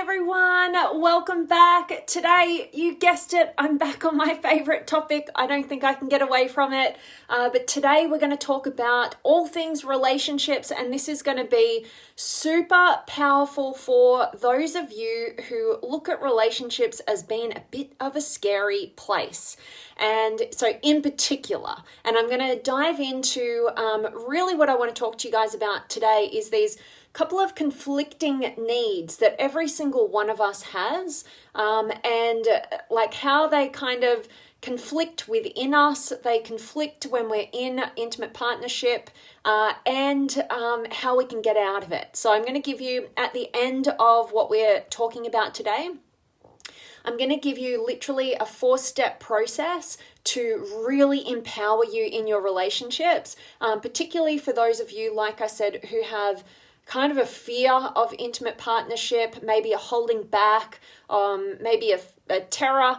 everyone, welcome back. Today, you guessed it, I'm back on my favorite topic. I don't think I can get away from it. But today we're going to talk about all things relationships, and this is going to be super powerful for those of you who look at relationships as being a bit of a scary place. And so in particular, and I'm going to dive into really what I want to talk to you guys about today is these couple of conflicting needs that every single one of us has, and like how they kind of conflict within us. They conflict when we're in intimate partnership, and how we can get out of it. So I'm going to give you, at the end of what we're talking about today, I'm going to give you literally a 4-step process to really empower you in your relationships, particularly for those of you, like I said, who have kind of a fear of intimate partnership, maybe a holding back, maybe a terror,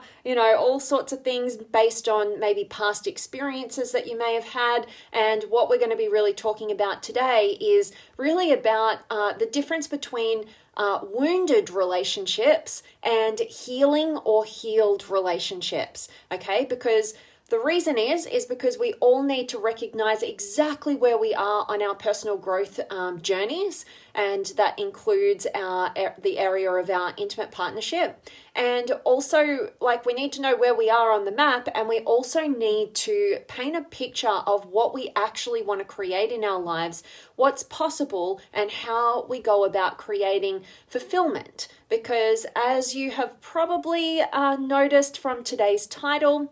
all sorts of things based on maybe past experiences that you may have had. And what we're going to be really talking about today is really about the difference between wounded relationships and healing or healed relationships, okay? Because the reason is because we all need to recognize exactly where we are on our personal growth journeys, and that includes the area of our intimate partnership. And also, we need to know where we are on the map, and we also need to paint a picture of what we actually want to create in our lives, what's possible, and how we go about creating fulfillment. Because as you have probably noticed from today's title,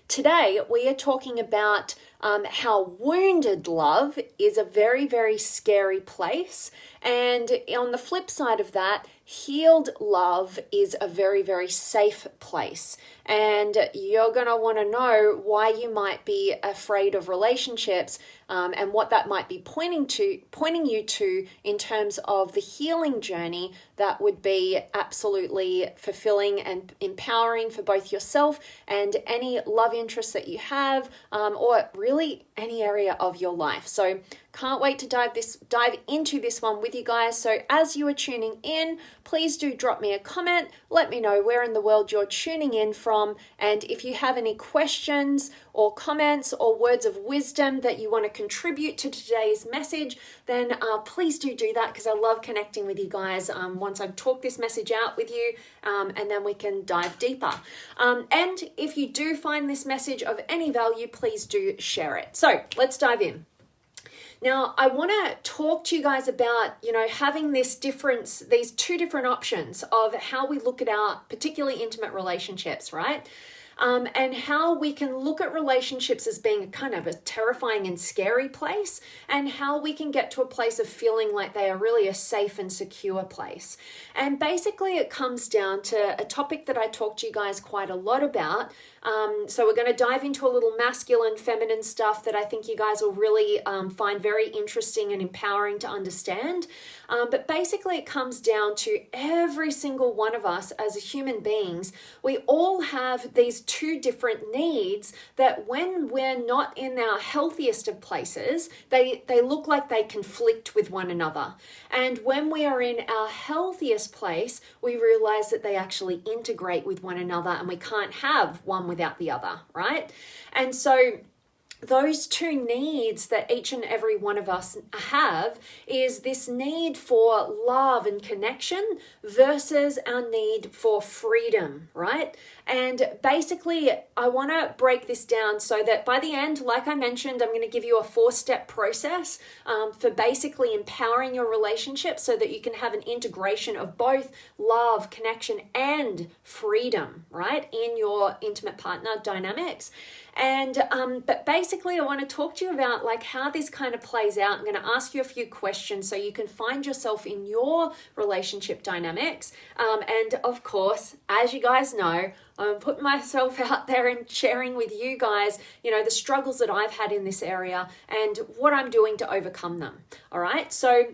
today, we are talking about how wounded love is a very, very scary place. And on the flip side of that, healed love is a very, very safe place. And you're going to want to know why you might be afraid of relationships, and what that might be pointing you to in terms of the healing journey that would be absolutely fulfilling and empowering for both yourself and any love interest that you have, or really any area of your life. So can't wait to dive into this one with you guys. So as you are tuning in, please do drop me a comment. Let me know where in the world you're tuning in from. And if you have any questions or comments or words of wisdom that you want to contribute to today's message, then please do that, because I love connecting with you guys once I've talked this message out with you, and then we can dive deeper. And if you do find this message of any value, please do share it. So let's dive in. Now, I want to talk to you guys about, having these two different options of how we look at our particularly intimate relationships, right? And how we can look at relationships as being kind of a terrifying and scary place, and how we can get to a place of feeling like they are really a safe and secure place. And basically it comes down to a topic that I talk to you guys quite a lot about. So we're going to dive into a little masculine, feminine stuff that I think you guys will really find very interesting and empowering to understand. But basically it comes down to every single one of us as human beings, we all have these two different needs that when we're not in our healthiest of places, they look like they conflict with one another. And when we are in our healthiest place, we realize that they actually integrate with one another, and we can't have one without the other, right? And so those two needs that each and every one of us have is this need for love and connection versus our need for freedom, right? And basically, I want to break this down so that by the end, like I mentioned, I'm going to give you a 4-step process for basically empowering your relationship so that you can have an integration of both love, connection, and freedom, right, in your intimate partner dynamics. And but basically I want to talk to you about how this kind of plays out. I'm going to ask you a few questions so you can find yourself in your relationship dynamics. And of course, as you guys know, I'm putting myself out there and sharing with you guys, the struggles that I've had in this area and what I'm doing to overcome them. All right. So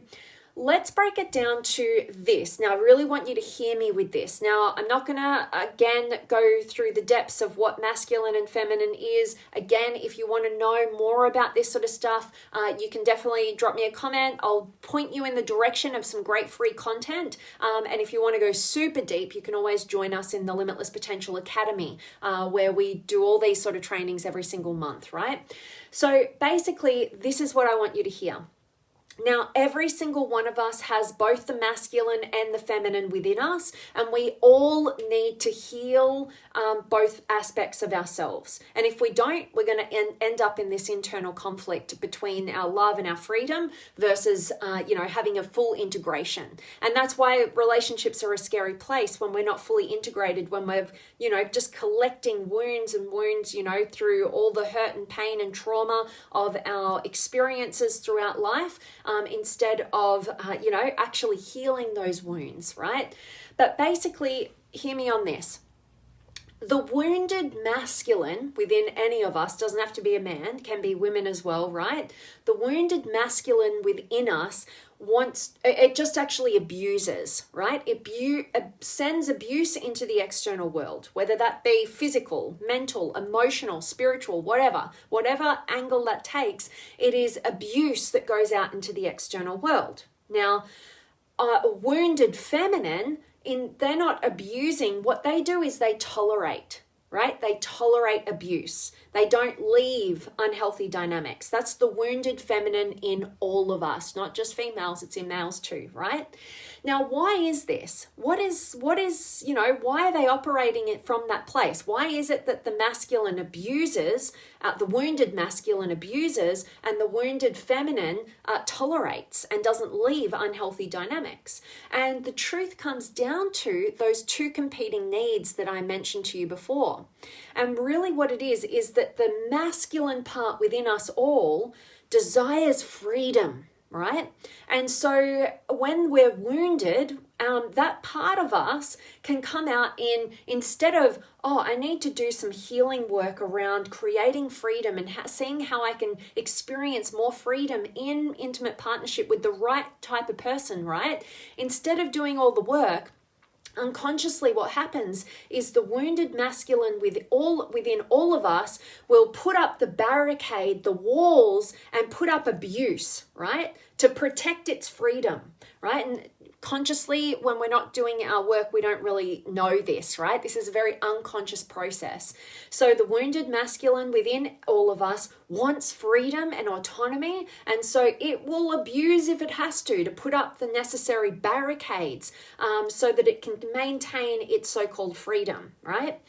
let's break it down to this. Now, I really want you to hear me with this. Now, I'm not going to, again, go through the depths of what masculine and feminine is. Again, if you want to know more about this sort of stuff, you can definitely drop me a comment. I'll point you in the direction of some great free content. And if you want to go super deep, you can always join us in the Limitless Potential Academy, where we do all these sort of trainings every single month, right? So basically, this is what I want you to hear. Now, every single one of us has both the masculine and the feminine within us, and we all need to heal both aspects of ourselves. And if we don't, we're going to end up in this internal conflict between our love and our freedom versus, having a full integration. And that's why relationships are a scary place when we're not fully integrated, when we're, just collecting wounds, through all the hurt and pain and trauma of our experiences throughout life. Instead of, actually healing those wounds, right? But basically, hear me on this. The wounded masculine within any of us, doesn't have to be a man, can be women as well, right? The wounded masculine within us it just actually abuses, right? It sends abuse into the external world, whether that be physical, mental, emotional, spiritual, whatever angle that takes, it is abuse that goes out into the external world. Now, a wounded feminine, they're not abusing. What they do is they tolerate, right? They tolerate abuse. They don't leave unhealthy dynamics. That's the wounded feminine in all of us, not just females, it's in males too, right? Now, why is this? Why are they operating it from that place? Why is it that the masculine abuses, the wounded masculine abuses, and the wounded feminine tolerates and doesn't leave unhealthy dynamics? And the truth comes down to those two competing needs that I mentioned to you before. And really what it is that the masculine part within us all desires freedom, right? And so when we're wounded, that part of us can come out instead of, I need to do some healing work around creating freedom and seeing how I can experience more freedom in intimate partnership with the right type of person, right? Instead of doing all the work, unconsciously what happens is the wounded masculine within all of us will put up the barricade, the walls, and put up abuse, right? To protect its freedom, right? And consciously, when we're not doing our work, we don't really know this, right? This is a very unconscious process. So the wounded masculine within all of us wants freedom and autonomy, and so it will abuse if it has to put up the necessary barricades so that it can maintain its so-called freedom, right?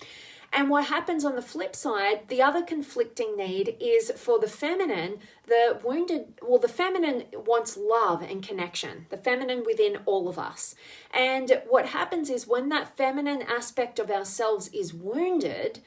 And what happens on the flip side, the other conflicting need is for the feminine, the feminine wants love and connection, the feminine within all of us. And what happens is when that feminine aspect of ourselves is wounded,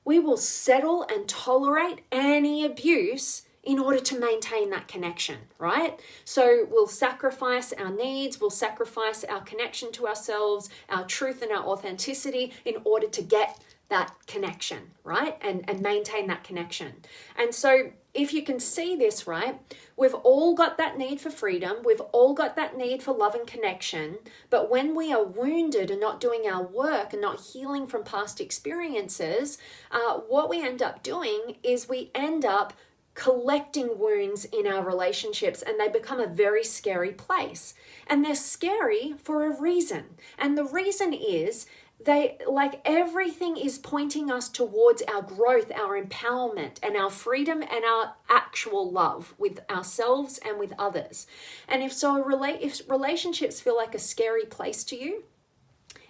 we will settle and tolerate any abuse in order to maintain that connection, right? So we'll sacrifice our needs, we'll sacrifice our connection to ourselves, our truth and our authenticity in order to get that connection, right? And maintain that connection. And so if you can see this, right, we've all got that need for freedom. We've all got that need for love and connection. But when we are wounded and not doing our work and not healing from past experiences, what we end up doing is we end up collecting wounds in our relationships, and they become a very scary place. And they're scary for a reason. And the reason is everything is pointing us towards our growth, our empowerment, and our freedom and our actual love with ourselves and with others. And if relationships feel like a scary place to you,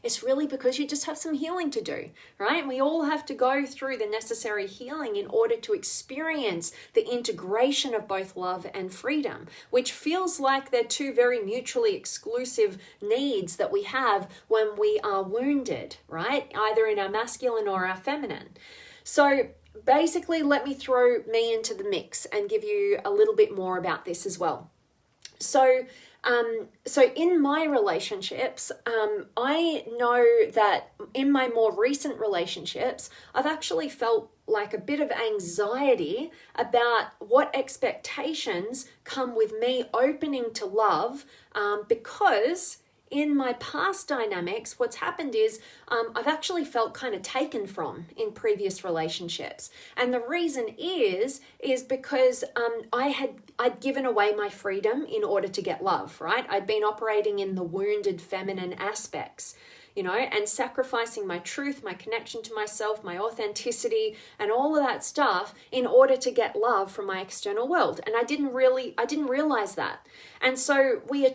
it's really because you just have some healing to do, right? And we all have to go through the necessary healing in order to experience the integration of both love and freedom, which feels like they're two very mutually exclusive needs that we have when we are wounded, right? Either in our masculine or our feminine. So basically, let me throw me into the mix and give you a little bit more about this as well. So So in my relationships, I know that in my more recent relationships, I've actually felt like a bit of anxiety about what expectations come with me opening to love, because in my past dynamics, what's happened is I've actually felt kind of taken from in previous relationships. And the reason is because I'd given away my freedom in order to get love, right? I'd been operating in the wounded feminine aspects, and sacrificing my truth, my connection to myself, my authenticity, and all of that stuff in order to get love from my external world. And I didn't realize that. And so we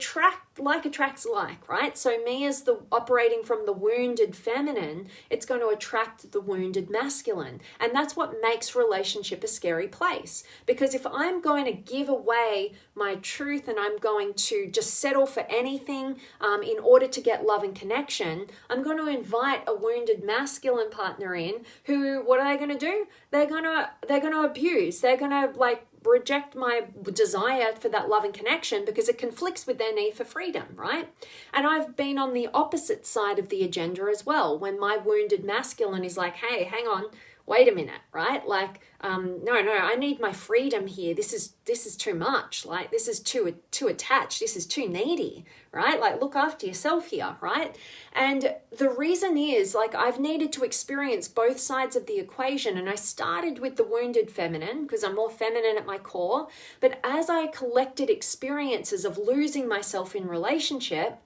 like attracts like, right? So me as the operating from the wounded feminine, it's going to attract the wounded masculine. And that's what makes relationship a scary place. Because if I'm going to give away my truth and I'm going to just settle for anything in order to get love and connection, I'm going to invite a wounded masculine partner in who, what are they going to do? They're going to abuse. They're going to reject my desire for that love and connection because it conflicts with their need for freedom, right? And I've been on the opposite side of the agenda as well, when my wounded masculine is like, hey, hang on, wait a minute, right? No, I need my freedom here. This is too much. This is too attached. This is too needy, right? Look after yourself here, right? And the reason is, I've needed to experience both sides of the equation. And I started with the wounded feminine because I'm more feminine at my core. But as I collected experiences of losing myself in relationship,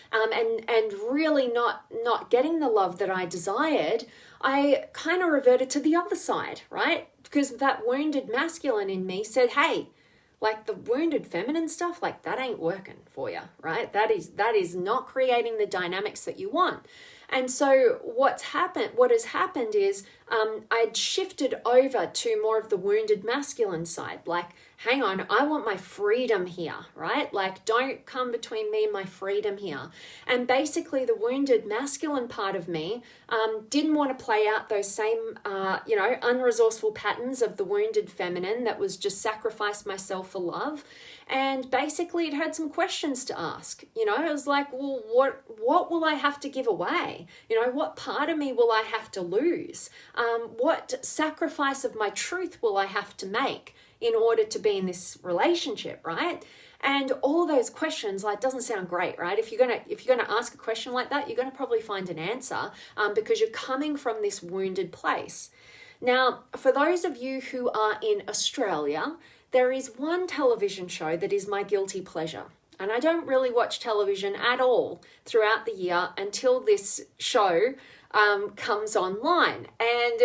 and really not getting the love that I desired, I kind of reverted to the other side, right? Because that wounded masculine in me said, hey, the wounded feminine stuff, that ain't working for you, right? That is not creating the dynamics that you want. And so what has happened is I'd shifted over to more of the wounded masculine side. Hang on, I want my freedom here, right? Don't come between me and my freedom here. And basically the wounded masculine part of me didn't want to play out those same, unresourceful patterns of the wounded feminine that was just sacrifice myself for love. And basically it had some questions to ask. It was well, what will I have to give away? What part of me will I have to lose? What sacrifice of my truth will I have to make in order to be in this relationship, right? And all of those questions, doesn't sound great, right? If you're gonna ask a question like that, you're gonna probably find an answer because you're coming from this wounded place. Now, for those of you who are in Australia, there is one television show that is my guilty pleasure. And I don't really watch television at all throughout the year until this show comes online. And,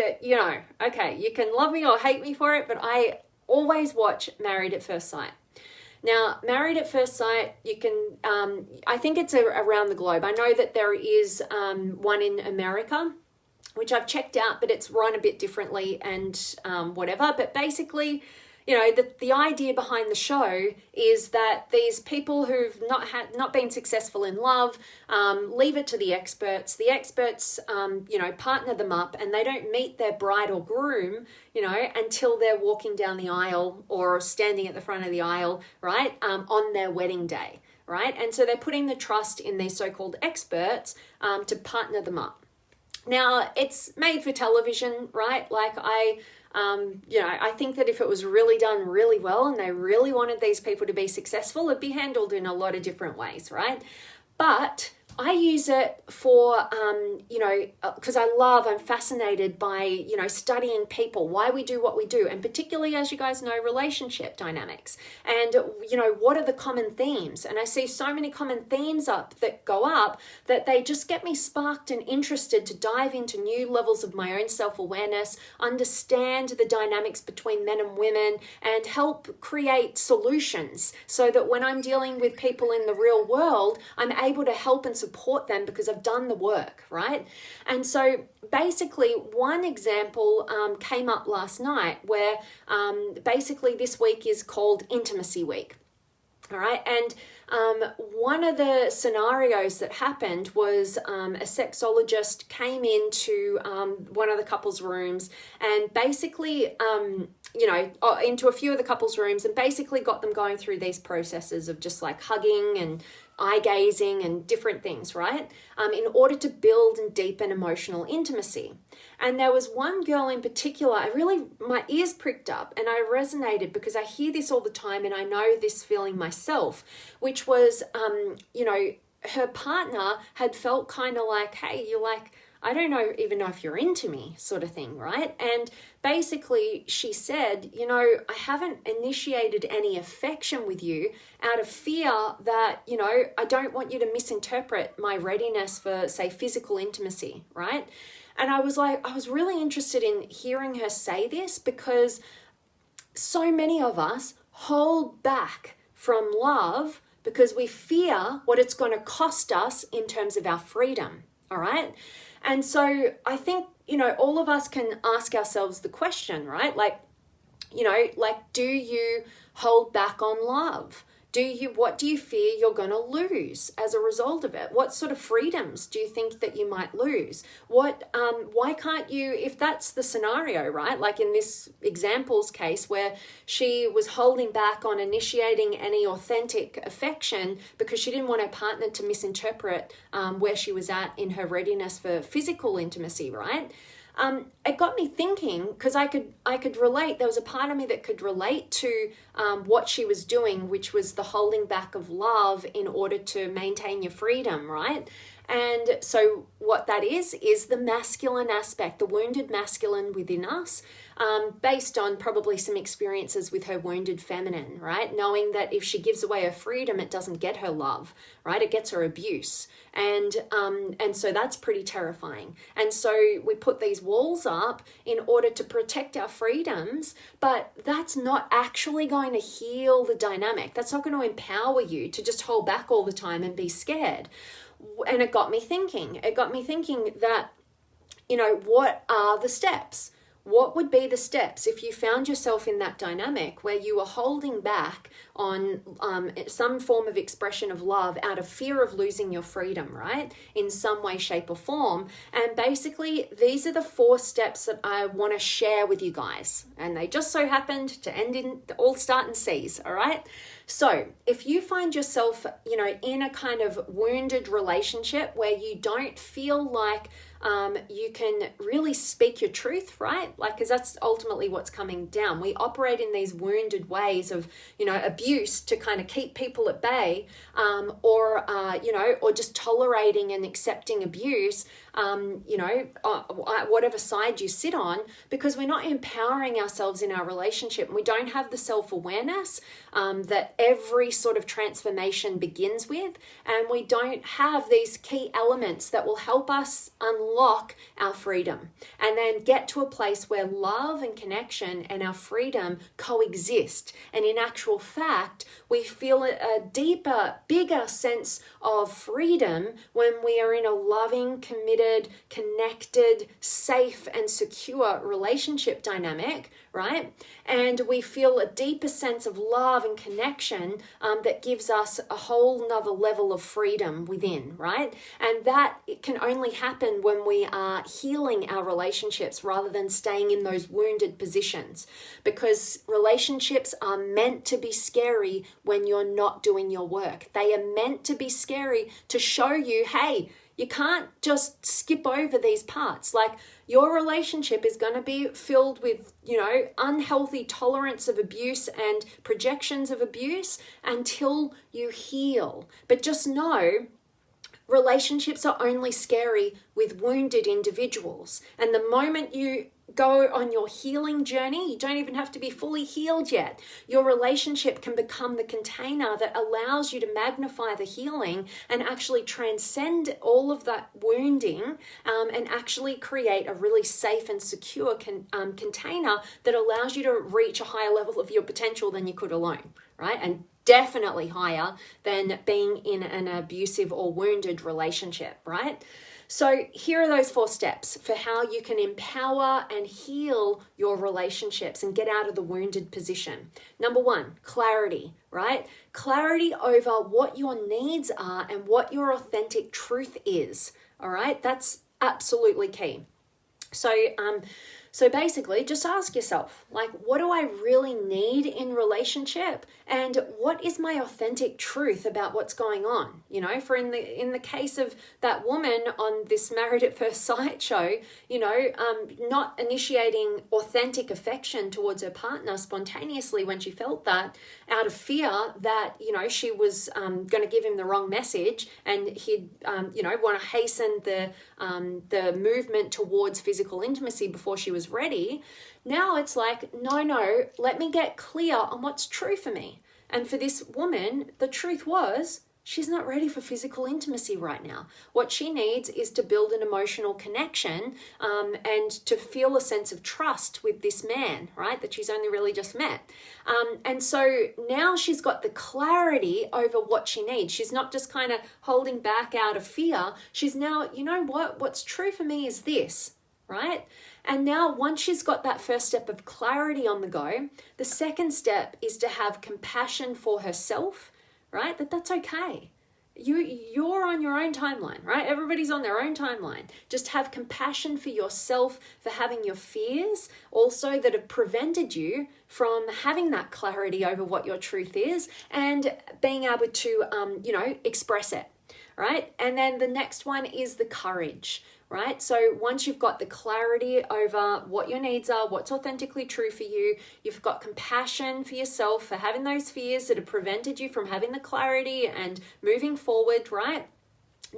okay, you can love me or hate me for it, but I always watch Married at First Sight. Now, Married at First Sight, you can, I think it's around the globe. I know that there is one in America, which I've checked out, but it's run a bit differently and whatever. But basically, the idea behind the show is that these people who've not been successful in love leave it to the experts. The experts, partner them up, and they don't meet their bride or groom, until they're walking down the aisle or standing at the front of the aisle, right, on their wedding day, right? And so they're putting the trust in these so-called experts to partner them up. Now, it's made for television, right? I think that if it was really done really well and they really wanted these people to be successful, it'd be handled in a lot of different ways, right? But I use it for, because I'm fascinated by, studying people, why we do what we do, and particularly, as you guys know, relationship dynamics. And, what are the common themes? And I see so many common themes that go up that they just get me sparked and interested to dive into new levels of my own self-awareness, understand the dynamics between men and women, and help create solutions so that when I'm dealing with people in the real world, I'm able to help and support them because I've done the work, right? And so basically one example came up last night where basically this week is called Intimacy Week. All right. And one of the scenarios that happened was a sexologist came into one of the couple's rooms and basically into a few of the couples' rooms and basically got them going through these processes of just like hugging and eye gazing and different things, right? In order to build and deepen emotional intimacy. And there was one girl in particular, my ears pricked up and I resonated because I hear this all the time and I know this feeling myself, which was, her partner had felt kind of like, hey, you're like, I don't even know if you're into me, sort of thing, right? And basically she said, I haven't initiated any affection with you out of fear that, I don't want you to misinterpret my readiness for, say, physical intimacy, right? And I was really interested in hearing her say this because so many of us hold back from love because we fear what it's going to cost us in terms of our freedom, all right? And so I think, all of us can ask ourselves the question, right? Do you hold back on love? What do you fear you're going to lose as a result of it? What sort of freedoms do you think that you might lose? Why can't you, if that's the scenario, right? Like in this example's case where she was holding back on initiating any authentic affection because she didn't want her partner to misinterpret where she was at in her readiness for physical intimacy, right? It got me thinking because I could relate. There was a part of me that could relate to what she was doing, which was the holding back of love in order to maintain your freedom, right? And so what that is the masculine aspect, the wounded masculine within us, based on probably some experiences with her wounded feminine, right? Knowing that if she gives away her freedom, it doesn't get her love, right? It gets her abuse. And so that's pretty terrifying. And so we put these walls up in order to protect our freedoms, but that's not actually going to heal the dynamic. That's not going to empower you to just hold back all the time and be scared. And it got me thinking that, what are the steps? What would be the steps if you found yourself in that dynamic where you were holding back on some form of expression of love out of fear of losing your freedom, right? In some way, shape, or form. And basically, these are the 4 steps that I want to share with you guys. And they just so happened to all start in C's, all right? So if you find yourself, in a kind of wounded relationship where you don't feel like you can really speak your truth, right? Because that's ultimately what's coming down. We operate in these wounded ways of, abuse to kind of keep people at bay, or just tolerating and accepting abuse, whatever side you sit on, because we're not empowering ourselves in our relationship. And we don't have the self-awareness that every sort of transformation begins with. And we don't have these key elements that will help us unlock our freedom and then get to a place where love and connection and our freedom coexist. And in actual fact, we feel a deeper, bigger sense of freedom when we are in a loving, committed, connected, safe, and secure relationship dynamic, right? And we feel a deeper sense of love and connection that gives us a whole nother level of freedom within, right? And that it can only happen when we are healing our relationships rather than staying in those wounded positions, because relationships are meant to be scary when you're not doing your work. They are meant to be scary to show you, hey, you can't just skip over these parts. Like, your relationship is going to be filled with, unhealthy tolerance of abuse and projections of abuse until you heal. But just know, relationships are only scary with wounded individuals. And the moment you go on your healing journey, you don't even have to be fully healed yet. Your relationship can become the container that allows you to magnify the healing and actually transcend all of that wounding, and actually create a really safe and secure container that allows you to reach a higher level of your potential than you could alone, right? And definitely higher than being in an abusive or wounded relationship, right? So here are those 4 steps for how you can empower and heal your relationships and get out of the wounded position. Number 1, clarity, right? Clarity over what your needs are and what your authentic truth is, all right? That's absolutely key. So So basically, just ask yourself, like, what do I really need in relationship? And what is my authentic truth about what's going on? You know, for in the case of that woman on this Married at First Sight show, you know, not initiating authentic affection towards her partner spontaneously when she felt that, out of fear that, you know, she was going to give him the wrong message, and he'd, you know, want to hasten the movement towards physical intimacy before she was ready. Now it's like, no, let me get clear on what's true for me. And for this woman, the truth was, she's not ready for physical intimacy right now. What she needs is to build an emotional connection and to feel a sense of trust with this man, right, that she's only really just met. And so now she's got the clarity over what she needs. She's not just kind of holding back out of fear. She's now, you know what, what's true for me is this, right? And now once she's got that first step of clarity on the go, the second step is to have compassion for herself, right? That's okay. You're on your own timeline, right? Everybody's on their own timeline. Just have compassion for yourself for having your fears also that have prevented you from having that clarity over what your truth is and being able to, you know, express it, right? And then the next one is the courage, right? So once you've got the clarity over what your needs are, what's authentically true for you, you've got compassion for yourself for having those fears that have prevented you from having the clarity and moving forward, right?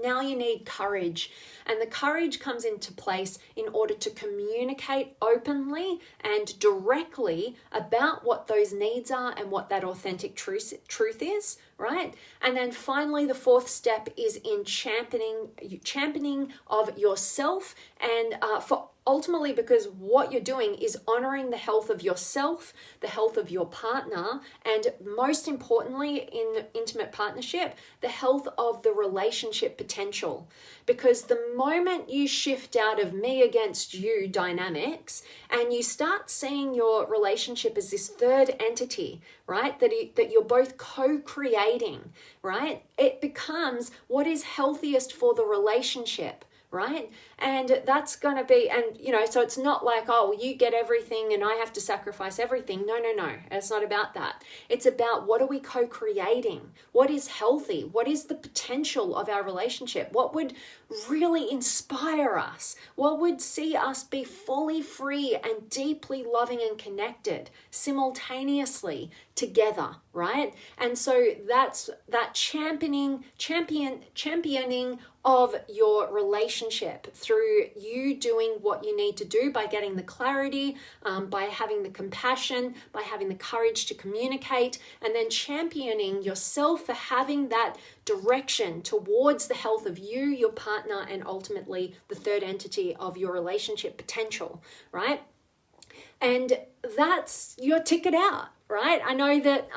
Now you need courage, and the courage comes into place in order to communicate openly and directly about what those needs are and what that authentic truth is, right? And then finally, the fourth step is in championing of yourself, and for ultimately, because what you're doing is honoring the health of yourself, the health of your partner, and most importantly in intimate partnership, the health of the relationship potential. Because the moment you shift out of me against you dynamics and you start seeing your relationship as this third entity, right, that you're both co-creating, right, it becomes what is healthiest for the relationship, right? And that's going to be, and you know, so it's not like, oh, you get everything and I have to sacrifice everything. No. It's not about that. It's about what are we co-creating? What is healthy? What is the potential of our relationship? What would really inspire us? What would see us be fully free and deeply loving and connected simultaneously together, right? And so that's that championing of your relationship through you doing what you need to do by getting the clarity, by having the compassion, by having the courage to communicate, and then championing yourself for having that direction towards the health of you, your partner, and ultimately the third entity of your relationship potential, right? And that's your ticket out, right? I know that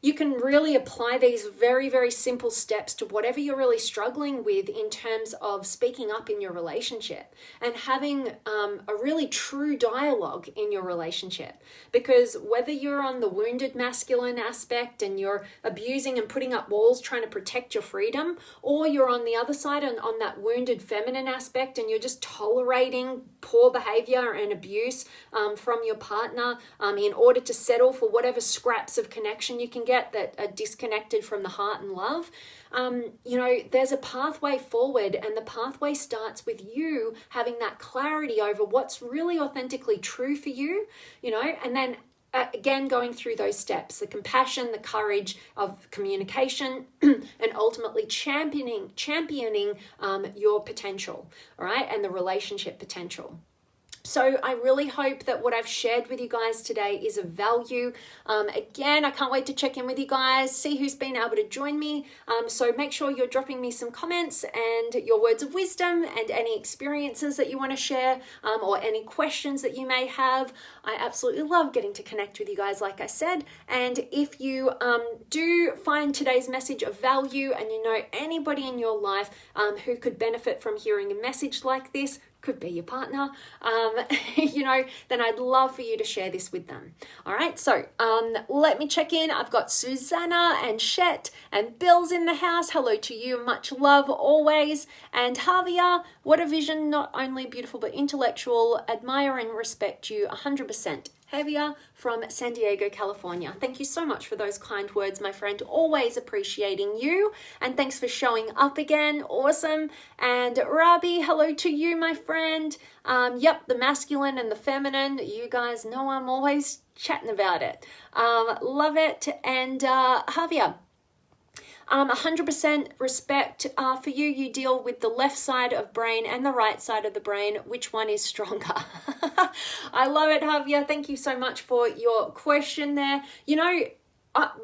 you can really apply these very, very simple steps to whatever you're really struggling with in terms of speaking up in your relationship and having a really true dialogue in your relationship. Because whether you're on the wounded masculine aspect and you're abusing and putting up walls trying to protect your freedom, or you're on the other side on that wounded feminine aspect and you're just tolerating poor behavior and abuse from your partner in order to settle for whatever scraps of connection you can get that are disconnected from the heart and love, you know, there's a pathway forward, and the pathway starts with you having that clarity over what's really authentically true for you, you know, and then again going through those steps, the compassion, the courage of communication, and ultimately championing your potential, all right, and the relationship potential. So I really hope that what I've shared with you guys today is of value. Again, I can't wait to check in with you guys, see who's been able to join me. So make sure you're dropping me some comments and your words of wisdom and any experiences that you want to share, or any questions that you may have. I absolutely love getting to connect with you guys, like I said. And if you do find today's message of value and you know anybody in your life who could benefit from hearing a message like this, could be your partner, then I'd love for you to share this with them. All right, so let me check in. I've got Susanna and Shet and Bill's in the house. Hello to you, much love always. And Javier, what a vision, not only beautiful but intellectual. Admire and respect you 100%. Javier from San Diego, California. Thank you so much for those kind words, my friend. Always appreciating you. And thanks for showing up again. Awesome. And Rabi, hello to you, my friend. Yep, the masculine and the feminine. You guys know I'm always chatting about it. Love it. And Javier, 100% respect for you. You deal with the left side of brain and the right side of the brain. Which one is stronger? I love it, Javier. Thank you so much for your question there.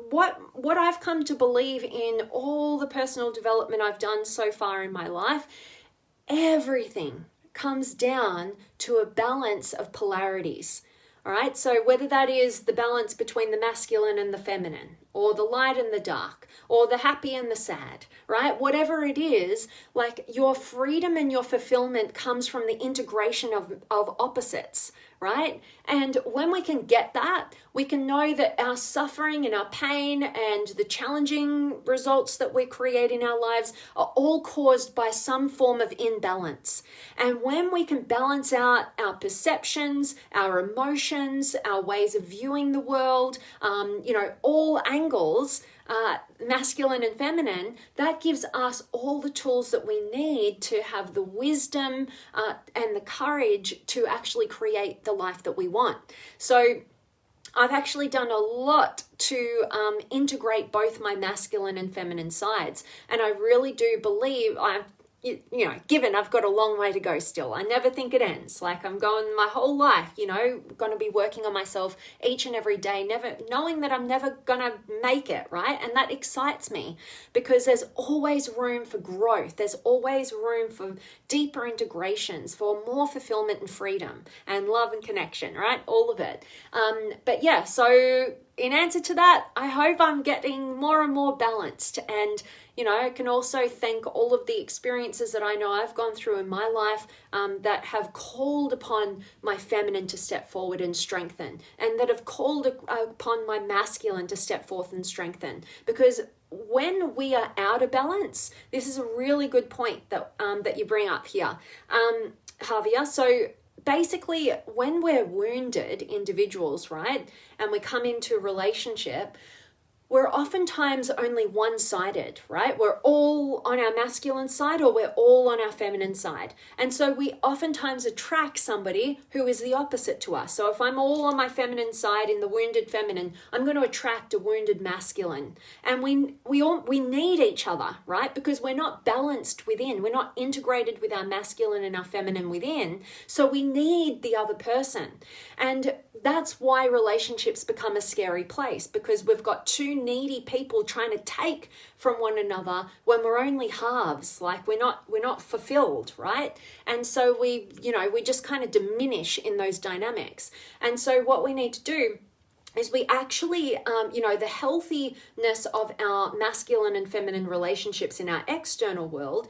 What I've come to believe in all the personal development I've done so far in my life, everything comes down to a balance of polarities. All right, so whether that is the balance between the masculine and the feminine, or the light and the dark, or the happy and the sad, right? Whatever it is, like your freedom and your fulfillment comes from the integration of opposites, right? And when we can get that, we can know that our suffering and our pain and the challenging results that we create in our lives are all caused by some form of imbalance. And when we can balance out our perceptions, our emotions, our ways of viewing the world, all angles, masculine and feminine, that gives us all the tools that we need to have the wisdom and the courage to actually create the life that we want. So I've actually done a lot to integrate both my masculine and feminine sides. And I really do believe given I've got a long way to go still. I never think it ends. Like I'm going my whole life, going to be working on myself each and every day, never knowing that I'm never going to make it, right? And that excites me because there's always room for growth. There's always room for deeper integrations, for more fulfillment and freedom and love and connection, right? All of it. But yeah, so in answer to that, I hope I'm getting more and more balanced. And I can also thank all of the experiences that I know I've gone through in my life that have called upon my feminine to step forward and strengthen, and that have called upon my masculine to step forth and strengthen. Because when we are out of balance, this is a really good point that you bring up here, Javier. So basically, when we're wounded individuals, right, and we come into a relationship, we're oftentimes only one-sided, right? We're all on our masculine side or we're all on our feminine side. And so we oftentimes attract somebody who is the opposite to us. So if I'm all on my feminine side in the wounded feminine, I'm going to attract a wounded masculine. And we need each other, right? Because we're not balanced within. We're not integrated with our masculine and our feminine within. So we need the other person. And that's why relationships become a scary place, because we've got two needy people trying to take from one another when we're only halves, like we're not fulfilled, right? And so we just kind of diminish in those dynamics. And so what we need to do is we actually, the healthiness of our masculine and feminine relationships in our external world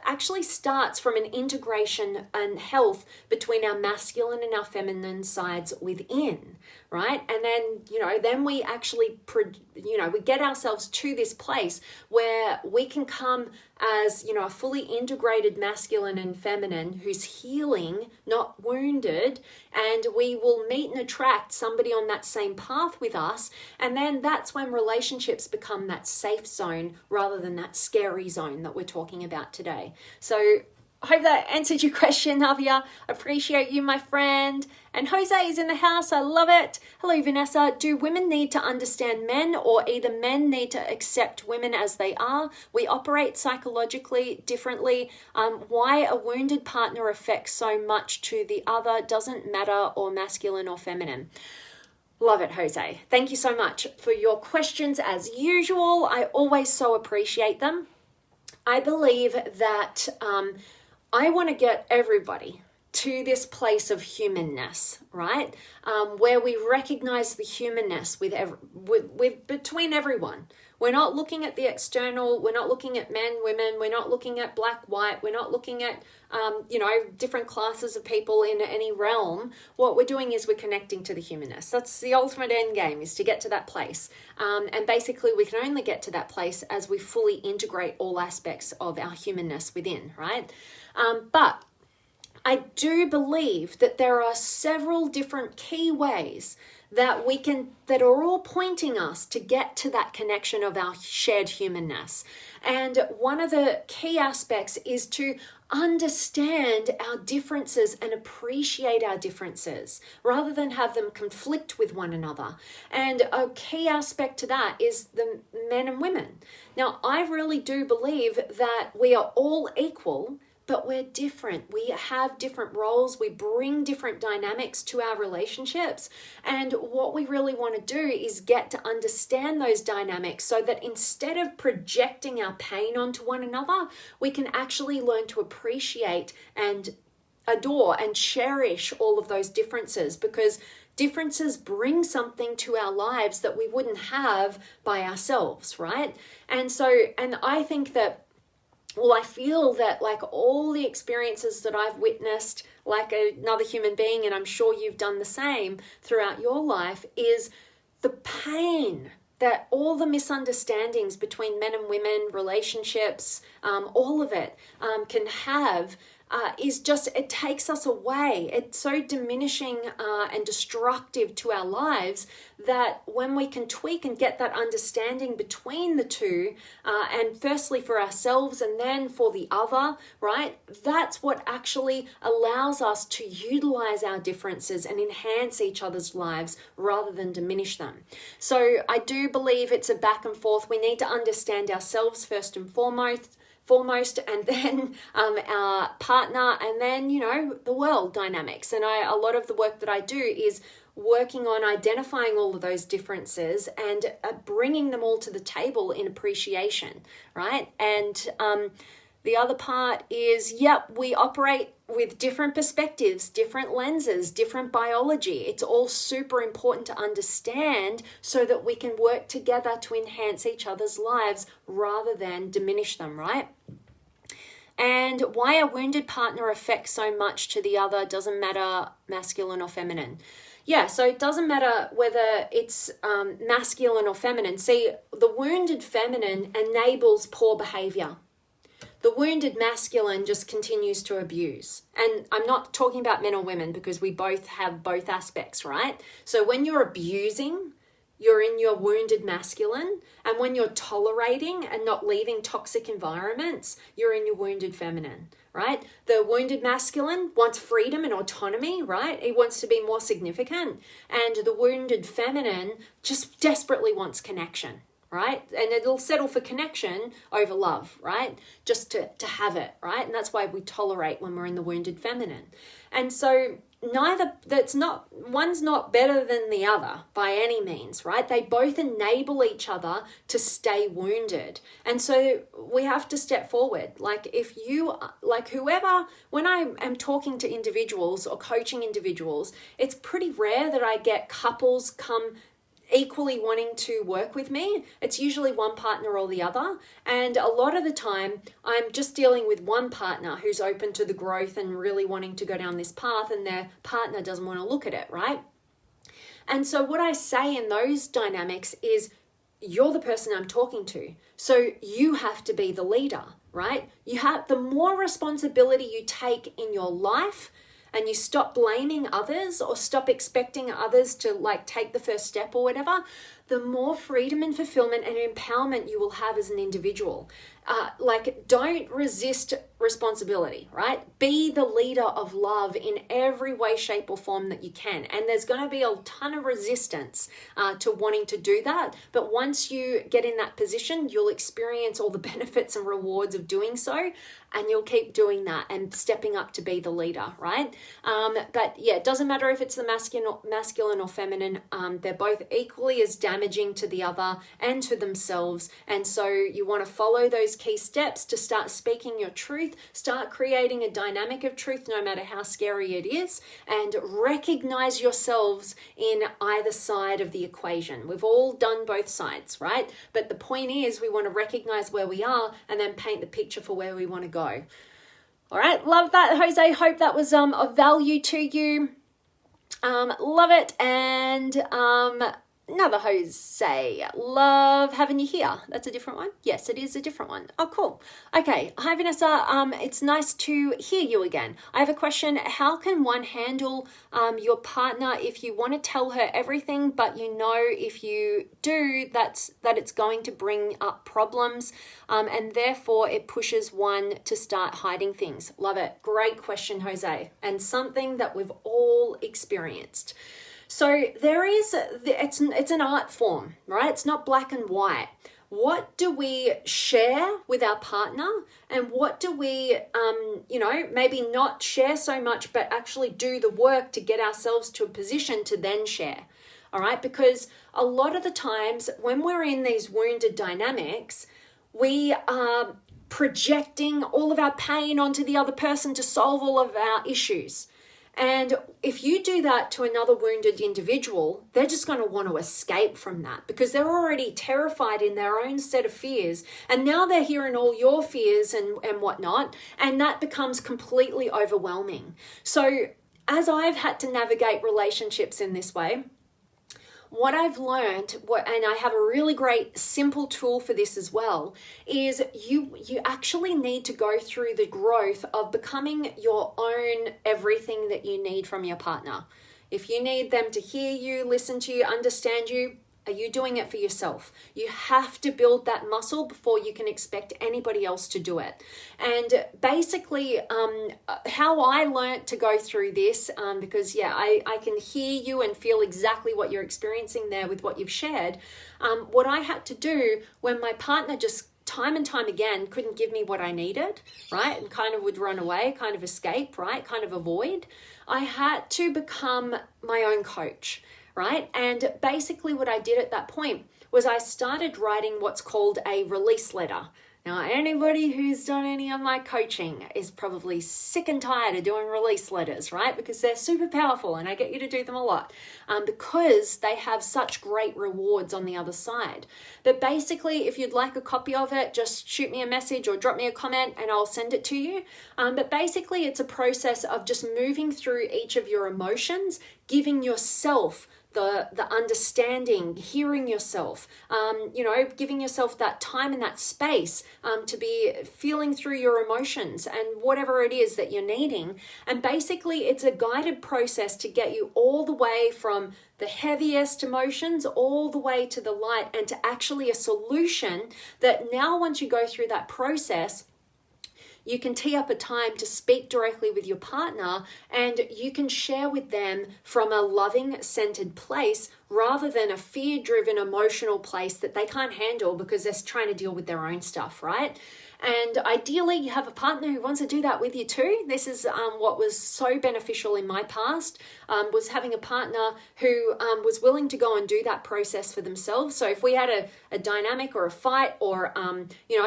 actually starts from an integration and health between our masculine and our feminine sides within, right? And then we actually, we get ourselves to this place where we can come as, a fully integrated masculine and feminine who's healing, not wounded, and we will meet and attract somebody on that same path with us. And then that's when relationships become that safe zone rather than that scary zone that we're talking about today. So I hope that answered your question, Javier. Appreciate you, my friend. And Jose is in the house. I love it. Hello, Vanessa. Do women need to understand men, or either men need to accept women as they are? We operate psychologically differently. Why a wounded partner affects so much to the other doesn't matter, or masculine or feminine. Love it, Jose. Thank you so much for your questions as usual. I always so appreciate them. I believe that I want to get everybody to this place of humanness, right? Where we recognize the humanness with between everyone. We're not looking at the external. We're not looking at men, women. We're not looking at black, white. We're not looking at, different classes of people in any realm. What we're doing is we're connecting to the humanness. That's the ultimate end game, is to get to that place. And basically we can only get to that place as we fully integrate all aspects of our humanness within, right? But I do believe that there are several different key ways that are all pointing us to get to that connection of our shared humanness. And one of the key aspects is to understand our differences and appreciate our differences rather than have them conflict with one another. And a key aspect to that is the men and women. Now, I really do believe that we are all equal, but we're different. We have different roles. We bring different dynamics to our relationships. And what we really want to do is get to understand those dynamics so that instead of projecting our pain onto one another, we can actually learn to appreciate and adore and cherish all of those differences, because differences bring something to our lives that we wouldn't have by ourselves, right? And I think that, I feel that like all the experiences that I've witnessed like another human being, and I'm sure you've done the same throughout your life, is the pain that all the misunderstandings between men and women, relationships, all of it can have. It takes us away. It's so diminishing and destructive to our lives that when we can tweak and get that understanding between the two, and firstly for ourselves and then for the other, right? That's what actually allows us to utilize our differences and enhance each other's lives rather than diminish them. So I do believe it's a back and forth. We need to understand ourselves first and foremost, and then our partner, and then the world dynamics. And a lot of the work that I do is working on identifying all of those differences and bringing them all to the table in appreciation, right? And the other part is, we operate with different perspectives, different lenses, different biology. It's all super important to understand so that we can work together to enhance each other's lives rather than diminish them, right? And why a wounded partner affects so much to the other doesn't matter masculine or feminine. Yeah, so it doesn't matter whether it's masculine or feminine. See, the wounded feminine enables poor behavior. The wounded masculine just continues to abuse. And I'm not talking about men or women because we both have both aspects, right? So when you're abusing, you're in your wounded masculine. And when you're tolerating and not leaving toxic environments, you're in your wounded feminine, right? The wounded masculine wants freedom and autonomy, right? He wants to be more significant. And the wounded feminine just desperately wants connection, right? And it'll settle for connection over love, right? Just to have it, right? And that's why we tolerate when we're in the wounded feminine. And so one's not better than the other by any means, right? They both enable each other to stay wounded. And so we have to step forward. When I am talking to individuals or coaching individuals, it's pretty rare that I get couples come equally wanting to work with me. It's usually one partner or the other. And a lot of the time, I'm just dealing with one partner who's open to the growth and really wanting to go down this path, and their partner doesn't want to look at it, right? And so what I say in those dynamics is, you're the person I'm talking to. So you have to be the leader, right? The more responsibility you take in your life, and you stop blaming others or stop expecting others to take the first step or whatever, the more freedom and fulfillment and empowerment you will have as an individual. Don't resist responsibility, right? Be the leader of love in every way, shape, or form that you can. And there's going to be a ton of resistance to wanting to do that. But once you get in that position, you'll experience all the benefits and rewards of doing so. And you'll keep doing that and stepping up to be the leader, right? But yeah, it doesn't matter if it's the masculine or feminine. They're both equally as damaging damaging to the other and to themselves. And so you want to follow those key steps to start speaking your truth, start creating a dynamic of truth, no matter how scary it is, and recognize yourselves in either side of the equation. We've all done both sides, right? But the point is, we want to recognize where we are and then paint the picture for where we want to go. All right, love that, Jose. Hope that was of value to you. Love it. And another Jose, love having you here. That's a different one. Yes, it is a different one. Oh, cool. Okay. Hi, Vanessa. It's nice to hear you again. I have a question. How can one handle your partner if you want to tell her everything, but you know if you do, that it's going to bring up problems, and therefore it pushes one to start hiding things? Love it. Great question, Jose, and something that we've all experienced. So there is, it's an art form, right? It's not black and white. What do we share with our partner, and what do we, maybe not share so much, but actually do the work to get ourselves to a position to then share? All right, because a lot of the times when we're in these wounded dynamics, we are projecting all of our pain onto the other person to solve all of our issues. And if you do that to another wounded individual, they're just going to want to escape from that because they're already terrified in their own set of fears. And now they're hearing all your fears and whatnot, and that becomes completely overwhelming. So as I've had to navigate relationships in this way, what I've learned, and I have a really great simple tool for this as well, is you actually need to go through the growth of becoming your own everything that you need from your partner. If you need them to hear you, listen to you, understand you, are you doing it for yourself? You have to build that muscle before you can expect anybody else to do it. And basically, how I learned to go through this, because I can hear you and feel exactly what you're experiencing there with what you've shared. What I had to do when my partner just time and time again couldn't give me what I needed, right? And kind of would run away, kind of escape, right? Kind of avoid. I had to become my own coach. Right? And basically what I did at that point was I started writing what's called a release letter. Now, anybody who's done any of my coaching is probably sick and tired of doing release letters, right? Because they're super powerful and I get you to do them a lot because they have such great rewards on the other side. But basically, if you'd like a copy of it, just shoot me a message or drop me a comment and I'll send it to you. But basically, it's a process of just moving through each of your emotions, giving yourself the understanding, hearing yourself, giving yourself that time and that space to be feeling through your emotions and whatever it is that you're needing. And basically, it's a guided process to get you all the way from the heaviest emotions all the way to the light and to actually a solution that now once you go through that process, you can tee up a time to speak directly with your partner and you can share with them from a loving, centered place rather than a fear-driven, emotional place that they can't handle because they're trying to deal with their own stuff, right? And ideally, you have a partner who wants to do that with you too. This is what was so beneficial in my past, was having a partner who was willing to go and do that process for themselves. So if we had a dynamic or a fight or,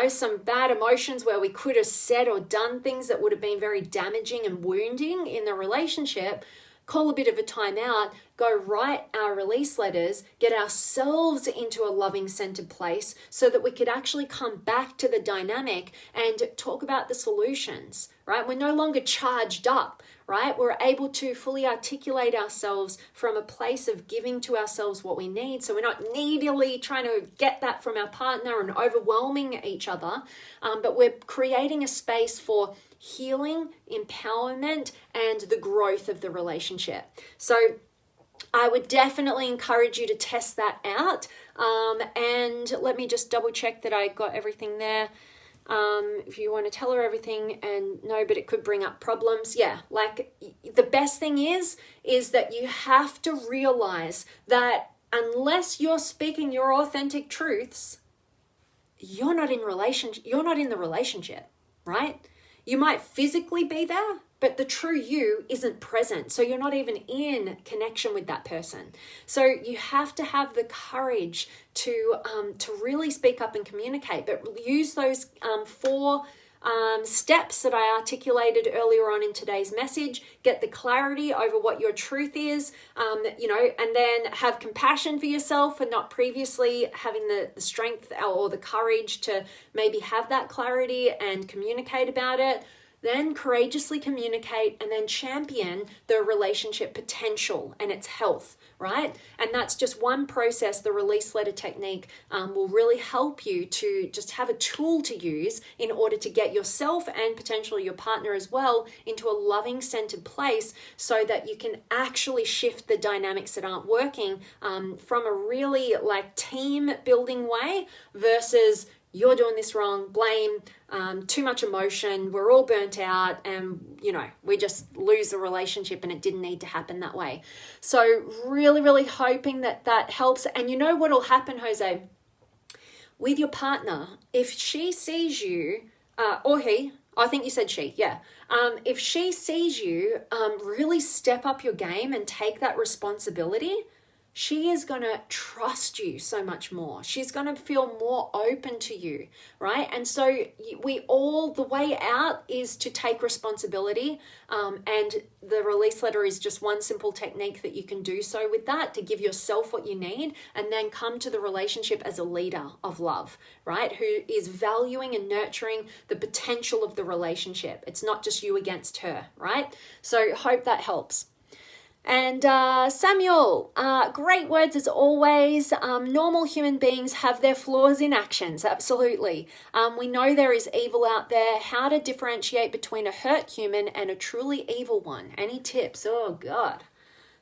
some bad emotions where we could have said or done things that would have been very damaging and wounding in the relationship, call a bit of a time out, go write our release letters, get ourselves into a loving centered place so that we could actually come back to the dynamic and talk about the solutions, right? We're no longer charged up, right? We're able to fully articulate ourselves from a place of giving to ourselves what we need. So we're not needily trying to get that from our partner and overwhelming each other, but we're creating a space for healing, empowerment, and the growth of the relationship. So I would definitely encourage you to test that out. And let me just double check that I got everything there. If you want to tell her everything and no, but it could bring up problems. Yeah, like the best thing is that you have to realize that unless you're speaking your authentic truths, you're not in the relationship, right? You might physically be there, but the true you isn't present. So you're not even in connection with that person. So you have to have the courage to really speak up and communicate, but use those 4 steps that I articulated earlier on in today's message. Get the clarity over what your truth is, and then have compassion for yourself for not previously having the strength or the courage to maybe have that clarity and communicate about it. Then courageously communicate, and then champion the relationship potential and its health, right? And that's just one process. The release letter technique will really help you to just have a tool to use in order to get yourself and potentially your partner as well into a loving centered place, so that you can actually shift the dynamics that aren't working from a really like team building way versus you're doing this wrong, blame, too much emotion, we're all burnt out, and, we just lose the relationship, and it didn't need to happen that way. So really, really hoping that helps. And you know what'll happen, Jose? With your partner, if she sees you, or he, I think you said she, yeah. If she sees you really step up your game and take that responsibility, she is going to trust you so much more. She's going to feel more open to you, right? And so the way out is to take responsibility. And the release letter is just one simple technique that you can do so with that, to give yourself what you need, and then come to the relationship as a leader of love, right? Who is valuing and nurturing the potential of the relationship. It's not just you against her, right? So hope that helps. And Samuel, great words as always. Normal human beings have their flaws in actions, absolutely. We know there is evil out there. How to differentiate between a hurt human and a truly evil one? Any tips? Oh God,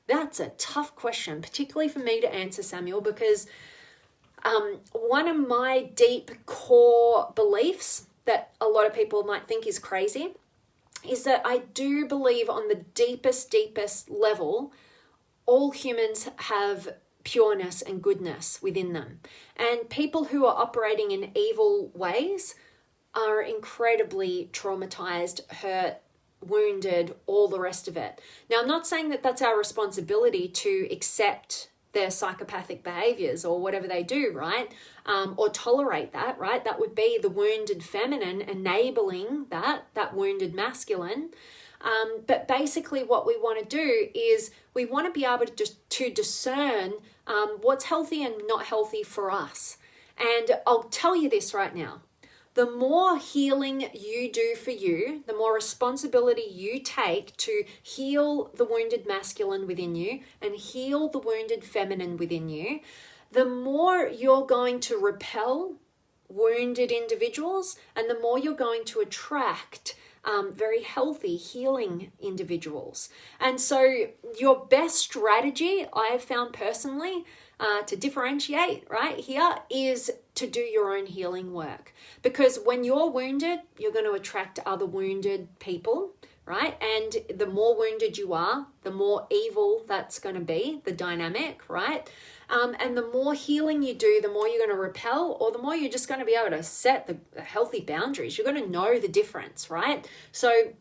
that's a tough question, particularly for me to answer, Samuel, because one of my deep core beliefs that a lot of people might think is crazy is that I do believe on the deepest level, all humans have pureness and goodness within them. And people who are operating in evil ways are incredibly traumatized, hurt, wounded, all the rest of it. Now, I'm not saying that that's our responsibility to accept their psychopathic behaviors or whatever they do, right? Or tolerate that, right? That would be the wounded feminine enabling that wounded masculine. But basically what we want to do is we want to be able to discern what's healthy and not healthy for us. And I'll tell you this right now. The more healing you do for you, the more responsibility you take to heal the wounded masculine within you and heal the wounded feminine within you, the more you're going to repel wounded individuals, and the more you're going to attract very healthy, healing individuals. And so your best strategy, I have found personally, to differentiate right here is to do your own healing work. Because when you're wounded, you're going to attract other wounded people, right? And the more wounded you are, the more evil that's going to be, the dynamic, right? And the more healing you do, the more you're going to repel, or the more you're just going to be able to set the healthy boundaries. You're going to know the difference, right? So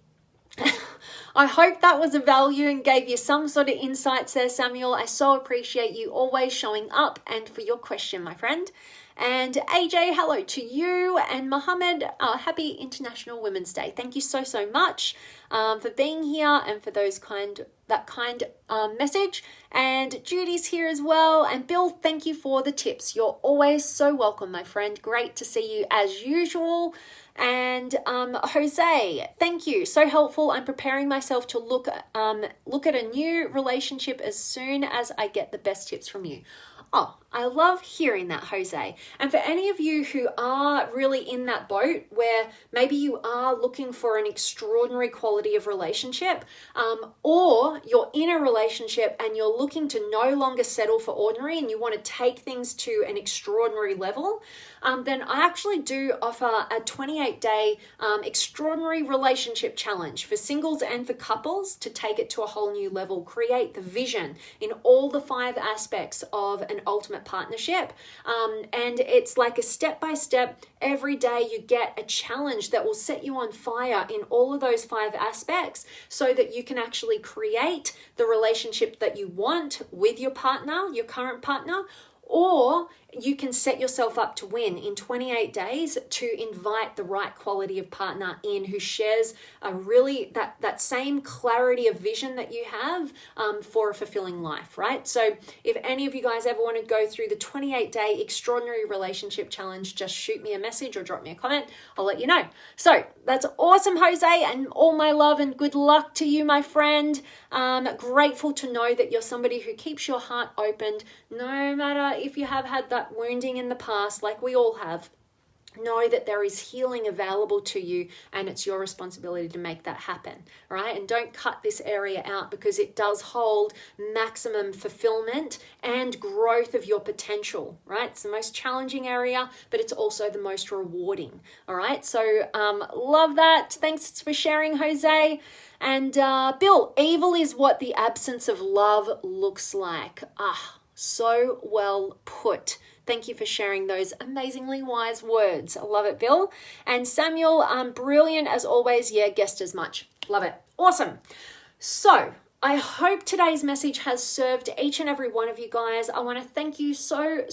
I hope that was of value and gave you some sort of insights there, Samuel. I so appreciate you always showing up and for your question, my friend. And AJ, hello to you. And Mohammed, happy International Women's Day. Thank you so much for being here and for that kind message. And Judy's here as well. And Bill, thank you for the tips. You're always so welcome, my friend. Great to see you as usual. And Jose, thank you. So helpful. I'm preparing myself to look at a new relationship as soon as I get the best tips from you. Oh, I love hearing that, Jose. And for any of you who are really in that boat where maybe you are looking for an extraordinary quality of relationship, or you're in a relationship and you're looking to no longer settle for ordinary and you want to take things to an extraordinary level, then I actually do offer a 28-day extraordinary relationship challenge for singles and for couples to take it to a whole new level, create the vision in all the 5 aspects of an ultimate a partnership. And it's like a step-by-step, every day you get a challenge that will set you on fire in all of those 5 aspects so that you can actually create the relationship that you want with your partner, your current partner, or you can set yourself up to win in 28 days to invite the right quality of partner in who shares a really that same clarity of vision that you have for a fulfilling life, right? So if any of you guys ever want to go through the 28-day extraordinary relationship challenge, just shoot me a message or drop me a comment. I'll let you know. So that's awesome, Jose, and all my love and good luck to you, my friend. Grateful to know that you're somebody who keeps your heart opened, no matter if you have had that wounding in the past, like we all have. Know that there is healing available to you, and it's your responsibility to make that happen, right? And don't cut this area out, because it does hold maximum fulfillment and growth of your potential, right? It's the most challenging area, but it's also the most rewarding, all right? So love that. Thanks for sharing, Jose. And Bill, evil is what the absence of love looks like. So well put. Thank you for sharing those amazingly wise words. I love it, Bill. And Samuel, brilliant as always. Yeah, guessed as much. Love it. Awesome. So I hope today's message has served each and every one of you guys. I want to thank you so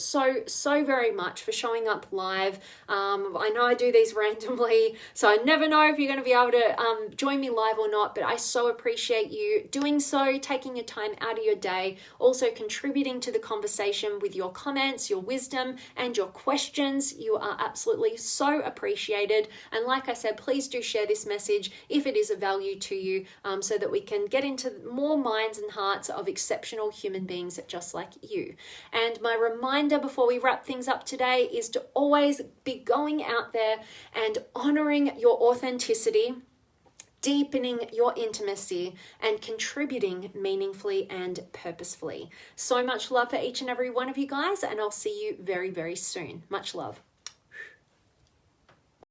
very much for showing up live. I know I do these randomly, so I never know if you're going to be able to join me live or not, but I so appreciate you doing so, taking your time out of your day, also contributing to the conversation with your comments, your wisdom, and your questions. You are absolutely so appreciated. And like I said, please do share this message if it is of value to you, so that we can get into more minds and hearts of exceptional human beings just like you. And my reminder before we wrap things up today is to always be going out there and honoring your authenticity, deepening your intimacy, and contributing meaningfully and purposefully. So much love for each and every one of you guys, and I'll see you very, very soon. Much love.